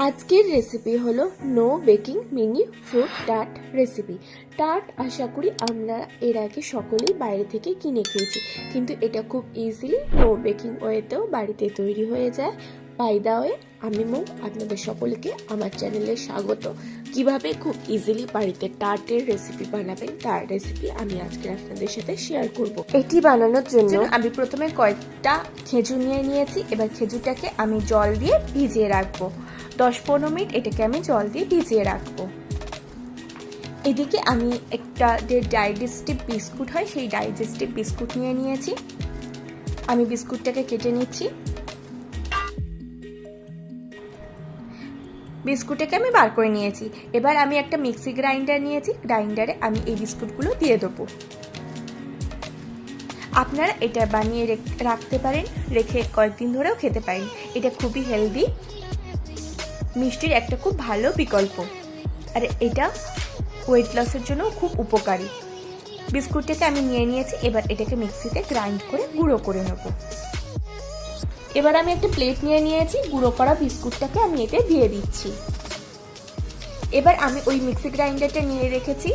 আজকের রেসিপি হলো no baking mini fruit tart recipe. Tart আশা করি আমরা এর আগে সকলেই বাইরে থেকে কিনে খেয়েছি, কিন্তু এটা খুব ইজিলি নো বেকিং ওয়েতেও বাড়িতে তৈরি হয়ে যায়। বাই দা ওয়ে, আমি মৌ, আপনাদের সকলকে আমার চ্যানেলে স্বাগত। কিভাবে খুব ইজিলি বাড়িতে টার্টের রেসিপি বানাবেন তার রেসিপি আমি আজকে আপনাদের সাথে শেয়ার করব। এটি বানানোর জন্য আমি প্রথমে কয়েকটা খেজুর নিয়েছি। এবার খেজুরটাকে আমি জল দিয়ে ভিজিয়ে রাখবো 10-15 মিনিট। এটাকে আমি জল দিয়ে ভিজিয়ে রাখবো। এদিকে আমি একটা যে ডাইজেস্টিভ বিস্কুট হয় সেই ডাইজেস্টিভ বিস্কুট নিয়েছি। আমি বিস্কুটটাকে কেটে নিচ্ছি। বিস্কুটটাকে আমি বার করে নিয়েছি। এবার আমি একটা মিক্সি গ্রাইন্ডার নিয়েছি। গ্রাইন্ডারে আমি এই বিস্কুটগুলো দিয়ে দেবো। আপনারা এটা বানিয়ে রাখতে পারেন, রেখে কয়েকদিন ধরেও খেতে পারেন। এটা খুবই হেলদি, মিষ্টির একটা খুব ভালো বিকল্প, আর এটা ওয়েট লসের জন্য খুব উপকারী। বিস্কুটটাকে আমি নিয়েছি। এবার এটাকে মিক্সিতে গ্রাইন্ড করে গুঁড়ো করে নেব। এবার আমি একটা প্লেট নিয়েছি। গুঁড়ো করা বিস্কুটটাকে আমি এতে দিয়ে দিচ্ছি। এবার আমি ওই মিক্সি গ্রাইন্ডারটা নিয়ে রেখেছি,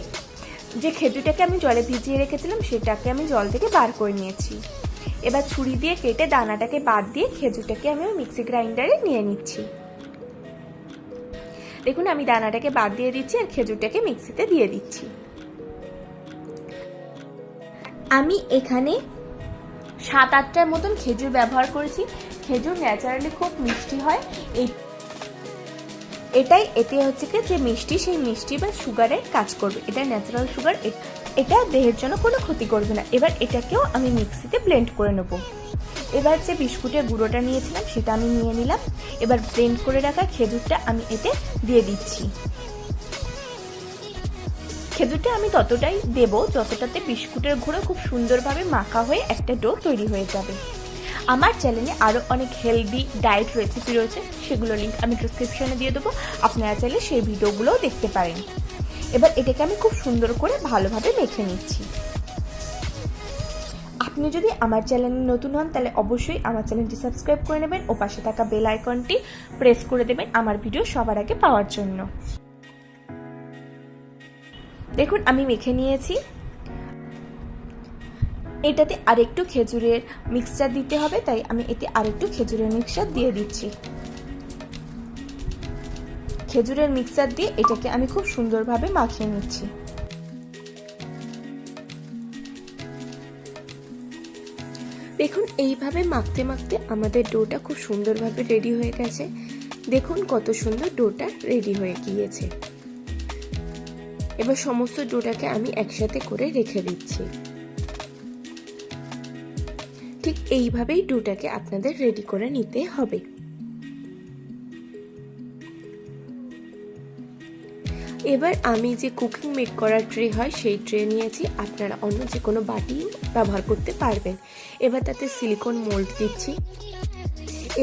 যে খেজুরটাকে আমি জলে ভিজিয়ে রেখেছিলাম সেটাকে আমি জল থেকে বার করে নিয়েছি। এবার ছুরি দিয়ে কেটে দানাটাকে বাদ দিয়ে খেজুরটাকে আমি ওই মিক্সি গ্রাইন্ডারে নিয়ে নিচ্ছি। দেখুন, আমি দানাটাকে বাদ দিয়ে দিচ্ছি আর খেজুরটাকে মিক্সিতে দিয়ে দিচ্ছি। আমি এখানে 7-8টার মতন খেজুর ব্যবহার করেছি। খেজুর ন্যাচারালি খুব মিষ্টি হয়। এটাই এতে হচ্ছে কি যে মিষ্টি, সেই মিষ্টি বা সুগারের কাজ করবে। এটা ন্যাচারাল সুগার, এটা দেহের জন্য কোনো ক্ষতি করবে না। এবার এটাকেও আমি মিক্সিতে ব্লেন্ড করে নেব। এবার যে বিস্কুটের গুঁড়োটা নিয়েছিলাম সেটা আমি নিয়ে নিলাম। এবার ব্লেন্ড করে রাখা খেজুরটা আমি এতে দিয়ে দিচ্ছি। খেজুরটা আমি ততটাই দেব যতটাতে বিস্কুটের গুঁড়ো খুব সুন্দরভাবে মাখা হয়ে একটা ডো তৈরি হয়ে যাবে। আমার চ্যানেলে আরও অনেক হেলদি ডায়েট রেসিপি রয়েছে, সেগুলো লিঙ্ক আমি ডিসক্রিপশনে দিয়ে দেবো। আপনারা চাইলে সেই ভিডিওগুলোও দেখতে পারেন। এবার এটাকে আমি খুব সুন্দর করে ভালোভাবে মেখে নিচ্ছি। আপনি যদি আমার চ্যানেলে নতুন হন তাহলে অবশ্যই আমার চ্যানেলটি সাবস্ক্রাইব করে নেবেন ও পাশে থাকা বেল আইকনটি প্রেস করে দেবেন আমার ভিডিও সবার আগে পাওয়ার জন্য। দেখুন, আমি মেখে নিয়েছি। এটাতে আরেকটু খেজুরের মিক্সচার দিতে হবে, তাই আমি এতে আরেকটু খেজুরের মিক্সচার দিয়ে দিচ্ছি। খেজুরের মিক্সচার দিয়ে এটাকে আমি খুব সুন্দরভাবে মাখিয়ে নিচ্ছি। দেখুন, এইভাবে মাখতে মাখতে আমাদের ডোটা খুব সুন্দরভাবে রেডি হয়ে গেছে। দেখুন কত সুন্দর ডোটা রেডি হয়ে গিয়েছে। এবার সমস্ত ডোটাকে আমি একসাথে করে রেখে দিচ্ছি। ঠিক এইভাবেই ডোটাকে আপনাদের রেডি করে নিতে হবে। এবার আমি যে কুকিং মেক করার ট্রে হয় সেই ট্রে নিয়েছি। আপনারা অন্য যে কোনো বাটি ব্যবহার করতে পারবেন। এবার তাতে সিলিকন মোল্ড দিচ্ছি।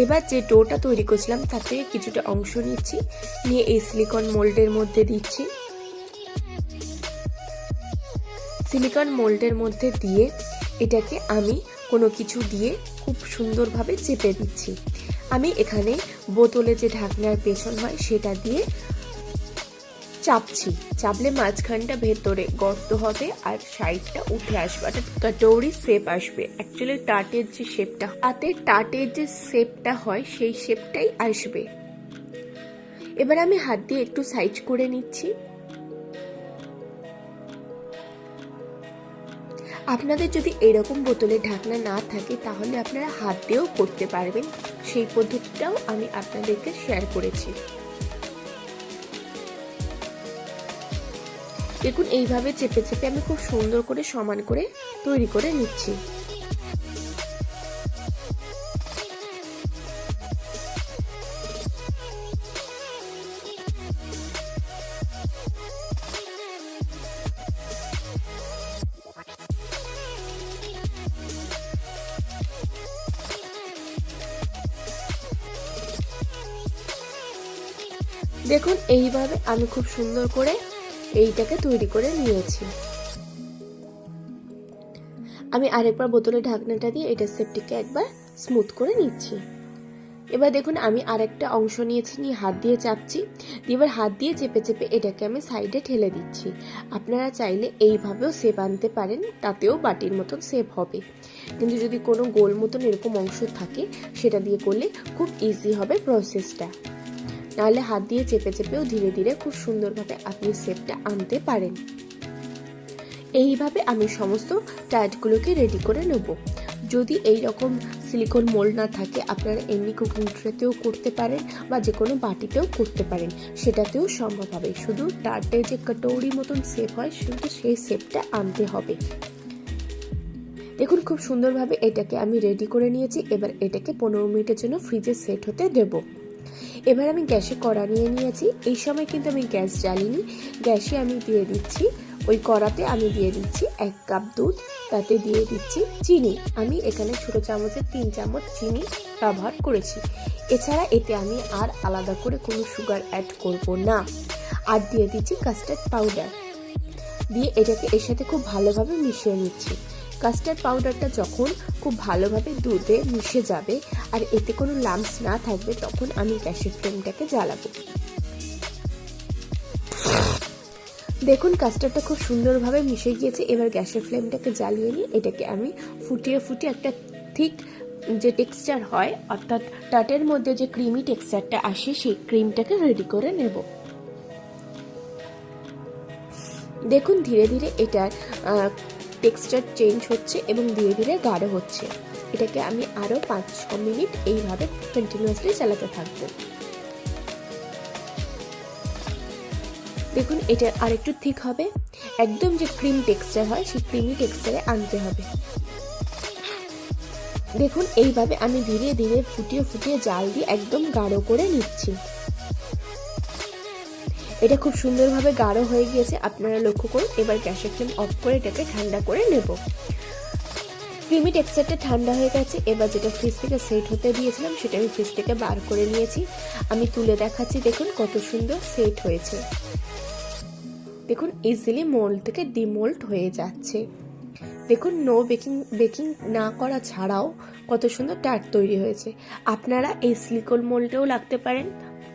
এবার যে ডোটা তৈরি করছিলাম তাতে কিছুটা অংশ নিচ্ছি, নিয়ে এই সিলিকন মোল্ডের মধ্যে দিচ্ছি। সিলিকন মোল্ডের মধ্যে দিয়ে এটাকে আমি কোনো কিছু দিয়ে খুব সুন্দরভাবে চেপে দিচ্ছি। আমি এখানে বোতলে যে ঢাকনার পেছন হয় সেটা দিয়ে চাপছি। চাপলে মাঝখানটা ভেতরে গর্ত হবে আর সাইডটা উঠে আসবে, অর্থাৎ কাটৌরি শেপ আসবে। অ্যাকচুয়ালি টার্টের যে শেপটা, তাতে টার্টের যে শেপটা হয় সেই শেপটাই আসবে। এবার আমি হাত দিয়ে একটু সাইজ করে নিচ্ছি। আপনাদের যদি এরকম বোতলের ঢাকনা না থাকে তাহলে আপনারা হাত দিয়েও করতে পারবেন। সেই পদ্ধতিটাও আমি আপনাদেরকে শেয়ার করেছি। দেখুন, এইভাবে চেপে চেপে আমি খুব সুন্দর করে সমান করে তৈরি করে নিচ্ছি। দেখুন, এইভাবে আমি খুব সুন্দর করে এইটাকে তৈরি করে নিয়েছি। আমি আরেকবার বোতলের ঢাকনাটা দিয়ে এটা শেপটিকে একবার স্মুথ করে নিচ্ছি। এবার দেখুন আমি আরেকটা অংশ নিয়েছি, নিয়ে হাত দিয়ে চাপছি, এবার হাত দিয়ে চেপে চেপে এটাকে আমি সাইডে ঠেলে দিচ্ছি। আপনারা চাইলে এইভাবেও শেপ আনতে পারেন, তাতেও বাটির মতন শেপ হবে, কিন্তু যদি কোনো গোল মতন এরকম অংশ থাকে সেটা দিয়ে করলে খুব ইজি হবে প্রসেসটা। নাহলে হাত দিয়ে চেপে চেপেও ধীরে ধীরে খুব সুন্দরভাবে আপনি শেপটা আনতে পারেন। এইভাবে আমি সমস্ত টার্টগুলোকে রেডি করে নেব। যদি এই রকম সিলিকন মোল্ড না থাকে আপনারা এমনি কুকিং ট্রেতেও করতে পারেন বা যে কোনো বাটিতেও করতে পারেন, সেটাতেও সম্ভব হবে। শুধু টার্টের যে কটৌরি মতন শেপ হয় শুধু সেই শেপটা আনতে হবে। দেখুন খুব সুন্দরভাবে এটাকে আমি রেডি করে নিয়েছি। এবার এটাকে 15 মিনিটের জন্য ফ্রিজে সেট হতে দেব। এবার আমি গ্যাসে কড়া নিয়ে নিয়েছি। এই সময় কিন্তু আমি গ্যাস জ্বালিনি, গ্যাসে আমি দিয়ে দিচ্ছি, ওই কড়াতে আমি দিয়ে দিচ্ছি 1 কাপ দুধ, তাতে দিয়ে দিচ্ছি চিনি। আমি এখানে ছোট চামচের 3 চামচ চিনি ব্যবহার করেছি। এছাড়া এতে আমি আর আলাদা করে কোনো সুগার অ্যাড করব না। আর দিয়ে দিচ্ছি কাস্টার্ড পাউডার, দিয়ে এটাকে এর সাথে খুব ভালোভাবে মিশিয়ে নিচ্ছি। কাস্টার্ড পাউডারটা যখন খুব ভালোভাবে দুধে মিশে যাবে আর এতে কোনো লাম্পস না থাকবে, তখন আমি গ্যাসের ফ্লেমটাকে জ্বালাবো। দেখুন কাস্টার্ডটা খুব সুন্দরভাবে মিশে গিয়েছে। এবার গ্যাসের ফ্লেমটাকে জ্বালিয়ে নিয়ে এটাকে আমি ফুটিয়ে ফুটিয়ে একটা ঠিক যে টেক্সচার হয়, অর্থাৎ টাটের মধ্যে যে ক্রিমি টেক্সচারটা আসে, সেই ক্রিমটাকে রেডি করে নেব। দেখুন ধীরে ধীরে এটার টেক্সচার চেঞ্জ হচ্ছে এবং ধীরে ধীরে গাঢ় হচ্ছে। এটাকে আমি আরও 5-6 মিনিট এইভাবে কন্টিনিউয়াসলি চালাতে থাকবো। দেখুন এটা আর একটু ঠিক হবে, একদম যে ক্রিম টেক্সচার হয় সেই ক্রিমি টেক্সচারে আনতে হবে। দেখুন এইভাবে আমি ধীরে ধীরে ফুটিয়ে ফুটিয়ে জাল দিয়ে একদম গাঢ় করে নিচ্ছি। এটা খুব সুন্দরভাবে গাঢ় হয়ে গিয়েছে, আপনারা লক্ষ্য করুন। এবার গ্যাসের ফ্লেম অফ করে এটাকে ঠান্ডা করে নেব। ক্রিমি টেক্সচারটা ঠান্ডা হয়ে গেছে। এবার যেটা ফ্রিজ থেকে সেট হতে দিয়েছিলাম সেটা আমি ফ্রিজ থেকে বার করে নিয়েছি। আমি তুলে দেখাচ্ছি, দেখুন কত সুন্দর সেট হয়েছে। দেখুন ইজিলি মোল্ড থেকে ডিমোল্ড হয়ে যাচ্ছে। দেখুন নো বেকিং না করা ছাড়াও কত সুন্দর টার্ট তৈরি হয়েছে। আপনারা এই সিলিকন মোল্ডেও লাগতে পারেন,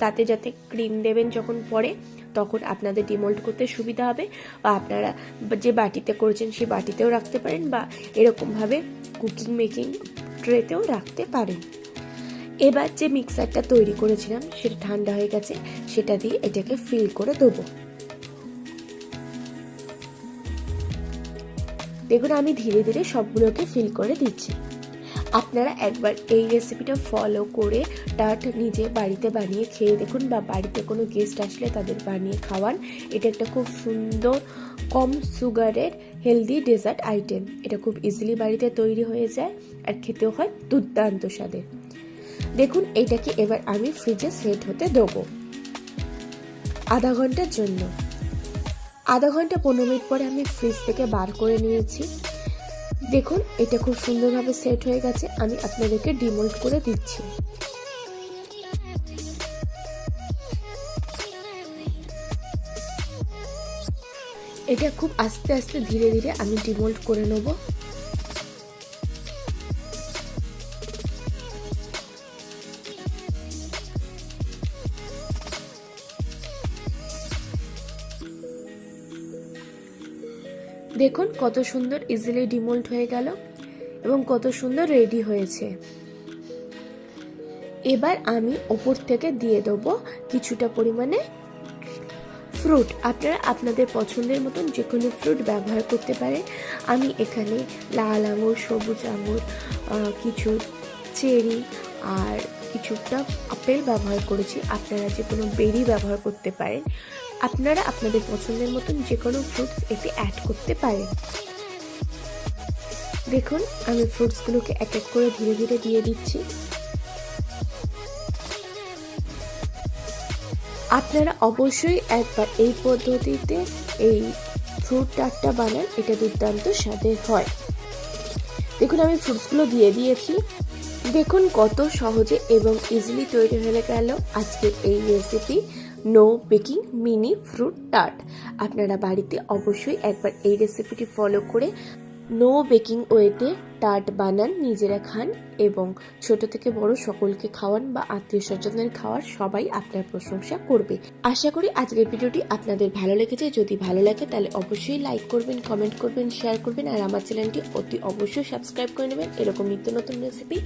তাতে যাতে ক্রিম দেবেন যখন পরে, তখন আপনাদের ডিমোল্ড করতে সুবিধা হবে। বা আপনারা যে বাটিতে করেছেন সেই বাটিতেও রাখতে পারেন, বা এরকমভাবে কুকিং মেকিং ট্রেতেও রাখতে পারেন। এবার যে মিক্সারটা তৈরি করেছিলাম সেটা ঠান্ডা হয়ে গেছে, সেটা দিয়ে এটাকে ফিল করে দেবো। দেখুন আমি ধীরে ধীরে সবগুলোকে ফিল করে দিচ্ছি। আপনারা একবার এই রেসিপিটা ফলো করে টার্ট নিজে বাড়িতে বানিয়ে খেয়ে দেখুন, বা বাড়িতে কোনো গেস্ট আসলে তাদের বানিয়ে খাওয়ান। এটা একটা খুব সুন্দর কম সুগারের হেলদি ডেজার্ট আইটেম। এটা খুব ইজিলি বাড়িতে তৈরি হয়ে যায় আর খেতেও হয় দুর্দান্ত স্বাদের। দেখুন এটাকে এবার আমি ফ্রিজে সেট হতে দেবো আধা ঘন্টার জন্য। আধা ঘন্টা 15 মিনিট পরে আমি ফ্রিজ থেকে বার করে নিয়েছি। দেখুন এটা খুব সুন্দরভাবে সেট হয়ে গেছে। আমি আপনাদেরকে ডিমোল্ড করে দিচ্ছি। এটা খুব আস্তে আস্তে ধীরে ধীরে আমি ডিমোল্ড করে নেব। দেখুন কত সুন্দর ইজিলি ডিমোল্ড হয়ে গেল এবং কত সুন্দর রেডি হয়েছে। এবার আমি ওপর থেকে দিয়ে দেবো কিছুটা পরিমাণে ফ্রুট। আপনারা আপনাদের পছন্দের মতন যে কোনো ফ্রুট ব্যবহার করতে পারেন। আমি এখানে লাল আঙুর, সবুজ আঙুর, কিছু চেরি আর কিছুটা আপেল ব্যবহার করেছি। আপনারা যে কোনো বেরি ব্যবহার করতে পারেন। আপনারা আপনাদের পছন্দের মতন যে কোনো ফ্রুটস এতে অ্যাড করতে পারেন। দেখুন আমি ফ্রুটসগুলোকে এক এক করে ধীরে ধীরে দিয়ে দিচ্ছি। আপনারা অবশ্যই একবার এই পদ্ধতিতে এই ফ্রুট টার্টটা বানান, এটা দুর্দান্ত স্বাদের হয়। দেখুন আমি ফ্রুটসগুলো দিয়ে দিয়েছি। দেখুন কত সহজে এবং ইজিলি তৈরি হয়ে গেল আজকের এই recipe no baking mini fruit tart. আপনারা বাড়িতে অবশ্যই একবার এই রেসিপিটি ফলো করে নো বেকিং ওয়েতে টার্ট বানান, নিজেরা খান এবং ছোট থেকে বড় সকলকে খাওয়ান বা আত্মীয় স্বজনের খাওয়ার, সবাই আপনার প্রশংসা করবে। আশা করি আজকের ভিডিওটি আপনাদের ভালো লেগেছে। যদি ভালো লাগে তাহলে অবশ্যই লাইক করবেন, কমেন্ট করবেন, শেয়ার করবেন আর আমার চ্যানেলটি অতি অবশ্যই সাবস্ক্রাইব করে নেবেন এরকম নিত্য নতুন রেসিপি